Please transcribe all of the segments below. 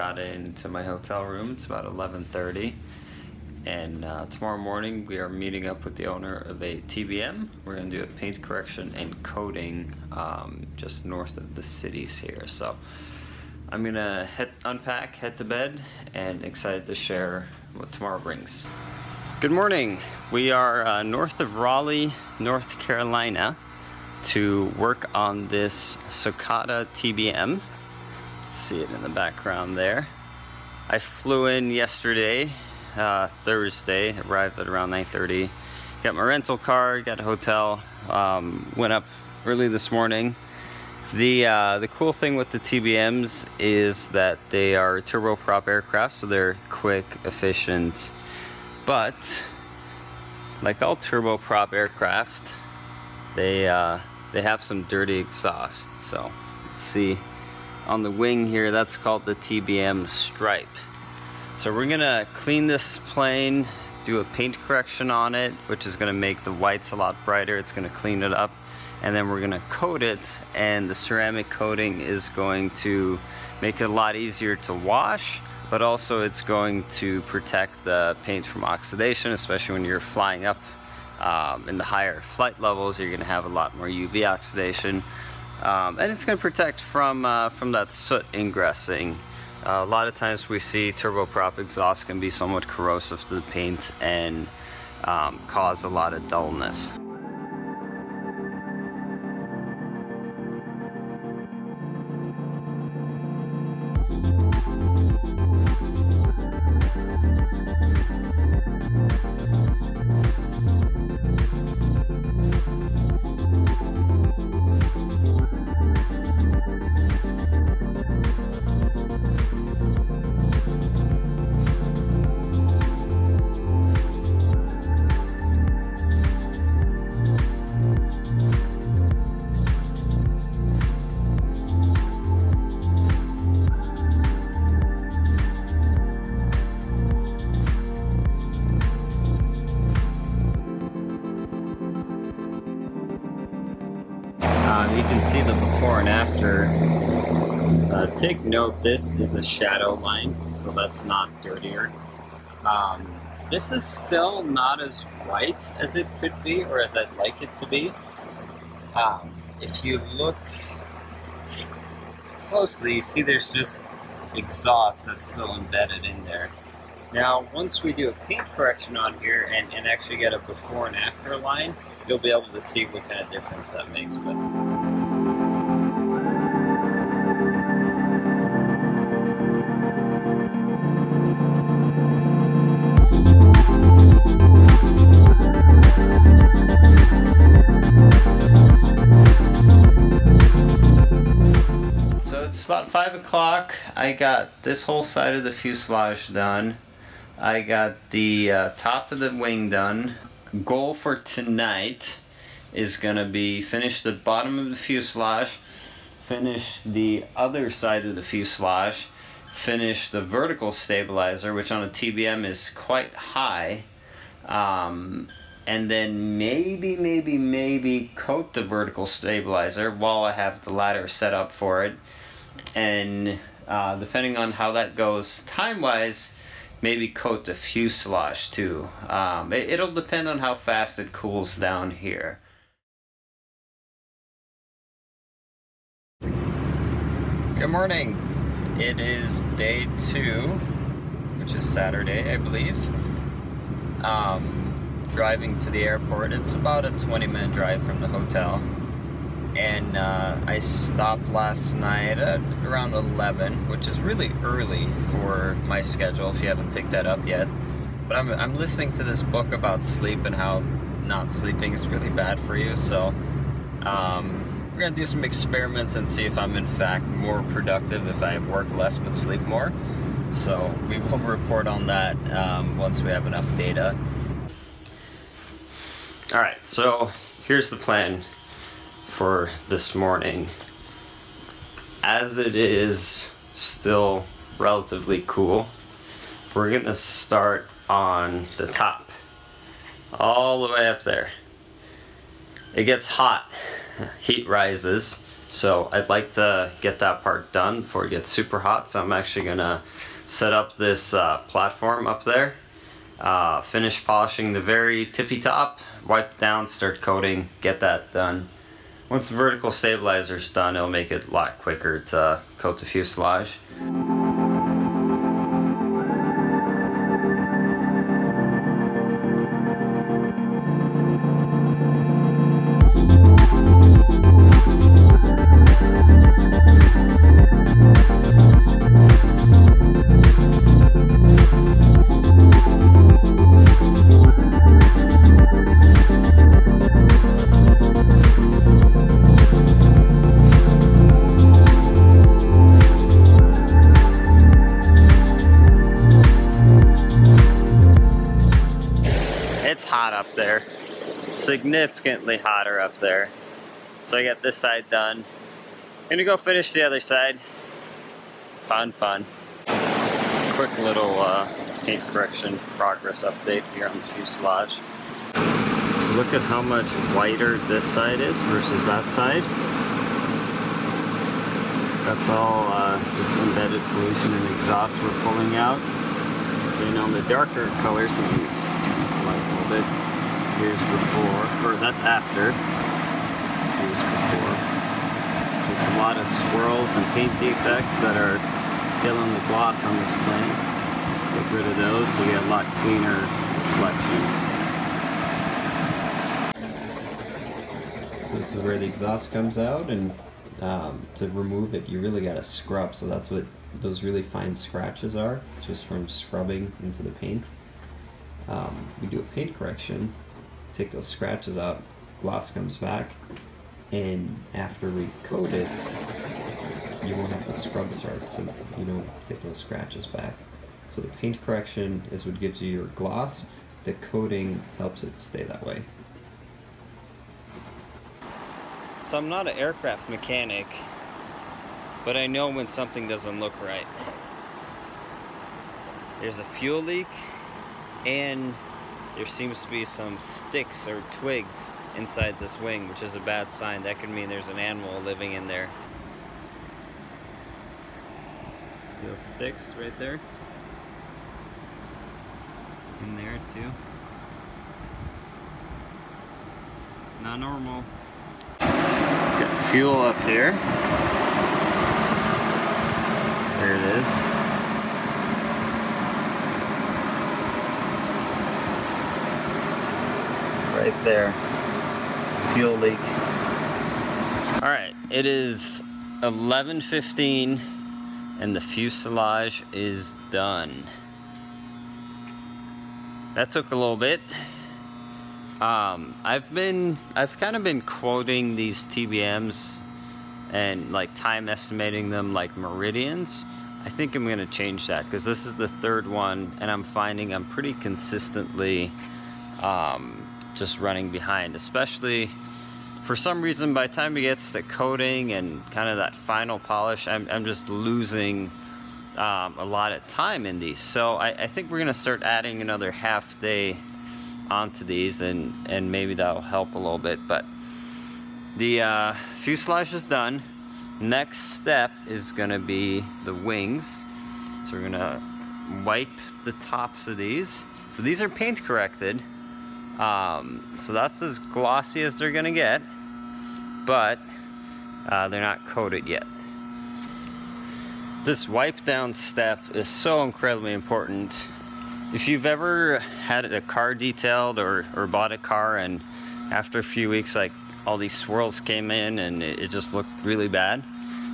got into my hotel room. It's about 11:30, and tomorrow morning we are meeting up with the owner of a TBM. We're going to do a paint correction and coating just north of the cities here. So I'm going to unpack, head to bed, and excited to share what tomorrow brings. Good morning. We are north of Raleigh, North Carolina, to work on this Socata TBM. See it in the background there. I flew in yesterday, Thursday, arrived at around 9:30. Got my rental car, got a hotel, went up early this morning. The cool thing with the TBMs is that they are turboprop aircraft, so they're quick, efficient, but like all turboprop aircraft, they have some dirty exhaust. So let's see. On the wing here, that's called the TBM stripe. So we're gonna clean this plane, do a paint correction on it, which is gonna make the whites a lot brighter. It's gonna clean it up, and then we're gonna coat it, and the ceramic coating is going to make it a lot easier to wash, but also it's going to protect the paint from oxidation, especially when you're flying up in the higher flight levels. You're gonna have a lot more UV oxidation. And it's going to protect from that soot ingressing. A lot of times we see turboprop exhaust can be somewhat corrosive to the paint and cause a lot of dullness. You can see the before and after. Take note, this is a shadow line, so that's not dirtier. This is still not as white as it could be, or as I'd like it to be. If you look closely, you see there's just exhaust that's still embedded in there. Now, once we do a paint correction on here and actually get a before and after line, you'll be able to see what kind of difference that makes. But so it's about 5 o'clock. I got this whole side of the fuselage done. I got the top of the wing done. Goal for tonight is gonna be finish the bottom of the fuselage, finish the other side of the fuselage, finish the vertical stabilizer, which on a TBM is quite high, and then maybe coat the vertical stabilizer while I have the ladder set up for it. And depending on how that goes time-wise, maybe coat the fuselage too. It'll depend on how fast it cools down here. Good morning. It is day 2, which is Saturday, I believe. Driving to the airport. It's about a 20-minute drive from the hotel. And I stopped last night at around 11, which is really early for my schedule if you haven't picked that up yet. But I'm listening to this book about sleep and how not sleeping is really bad for you. So we're gonna do some experiments and see if I'm in fact more productive if I work less but sleep more. So we will report on that once we have enough data. All right, so here's the plan for this morning. As it is still relatively cool, we're gonna start on the top, all the way up there. It gets hot, heat rises, So I'd like to get that part done before it gets super hot. So I'm actually gonna set up this platform up there, finish polishing the very tippy top, wipe down, start coating, get that done. Once the vertical stabilizer's done, it'll make it a lot quicker to coat the fuselage. It's hot up there, significantly hotter up there. So I got this side done. Gonna go finish the other side. Fun. Quick little paint correction progress update here on the fuselage. So look at how much whiter this side is versus that side. That's all just embedded pollution and exhaust we're pulling out. And on the darker colors, a little bit. Here's before, or that's after. Here's before. There's a lot of swirls and paint defects that are killing the gloss on this plane. Get rid of those so we get a lot cleaner reflection. So this is where the exhaust comes out, and to remove it you really gotta scrub. So that's what those really fine scratches are, just from scrubbing into the paint. We do a paint correction, take those scratches out, gloss comes back, and after we coat it, you won't have to scrub as hard, so you don't get those scratches back. So the paint correction is what gives you your gloss, the coating helps it stay that way. So I'm not an aircraft mechanic, but I know when something doesn't look right. There's a fuel leak, and there seems to be some sticks or twigs inside this wing, which is a bad sign. That could mean there's an animal living in there. See those sticks right there? In there too. Not normal. Got fuel up here. There it is. Right there, fuel leak. All right, it is 11:15 and the fuselage is done. That took a little bit. I've kind of been quoting these TBMs and like time estimating them like meridians. I think I'm gonna change that because this is the third one and I'm finding I'm pretty consistently just running behind, especially for some reason by the time it gets to coating and kind of that final polish, I'm just losing a lot of time in these. So I think we're gonna start adding another half day onto these, and maybe that'll help a little bit. But the fuselage is done. Next step is gonna be the wings. So we're gonna wipe the tops of these. So these are paint corrected. So that's as glossy as they're gonna get, but they're not coated yet. This wipe down step is so incredibly important. If you've ever had a car detailed or bought a car and after a few weeks like all these swirls came in and it just looked really bad,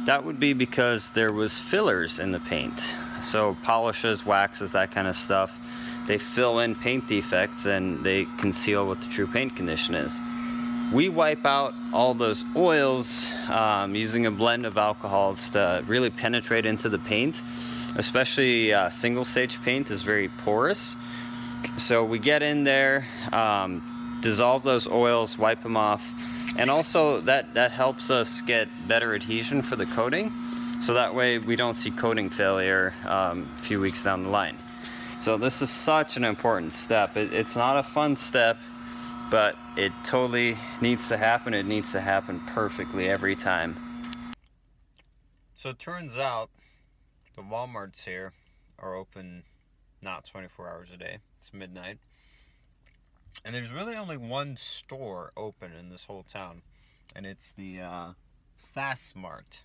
that would be because there was fillers in the paint. So polishes, waxes, that kind of stuff, they fill in paint defects and they conceal what the true paint condition is. We wipe out all those oils using a blend of alcohols to really penetrate into the paint. Especially single stage paint is very porous. So we get in there, dissolve those oils, wipe them off, and also that helps us get better adhesion for the coating. So that way we don't see coating failure a few weeks down the line. So this is such an important step. It's not a fun step, but it totally needs to happen. It needs to happen perfectly every time. So it turns out the Walmarts here are open not 24 hours a day. It's midnight. And there's really only one store open in this whole town. And it's the Fast Smart.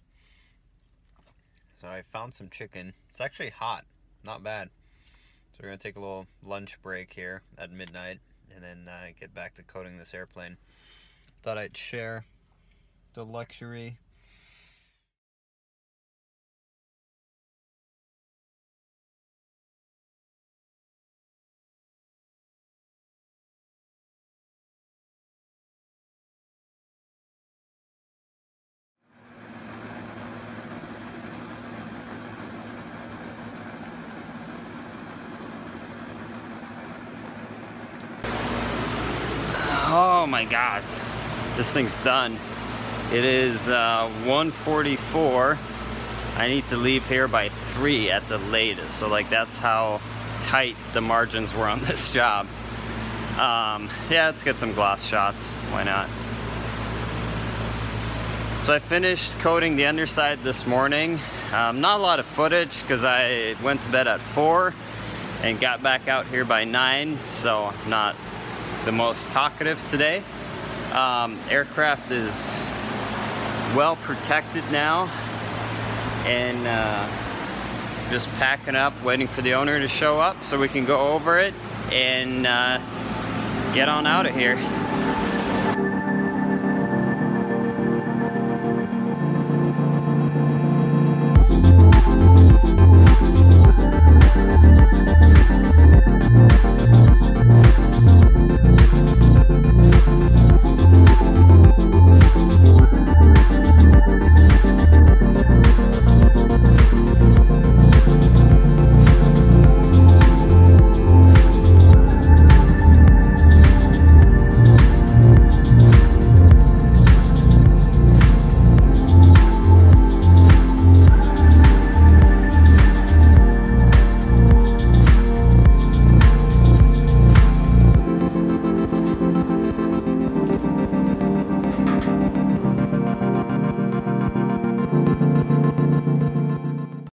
So I found some chicken. It's actually hot. Not bad. So we're going to take a little lunch break here at midnight. And then get back to coating this airplane. Thought I'd share the luxury. Oh my God, this thing's done. It is 1:44. I need to leave here by 3 at the latest. So like that's how tight the margins were on this job. Yeah, let's get some gloss shots. Why not? So I finished coating the underside this morning. Not a lot of footage because I went to bed at 4 and got back out here by 9. So not the most talkative today. Aircraft is well protected now, and just packing up, waiting for the owner to show up so we can go over it and get on out of here.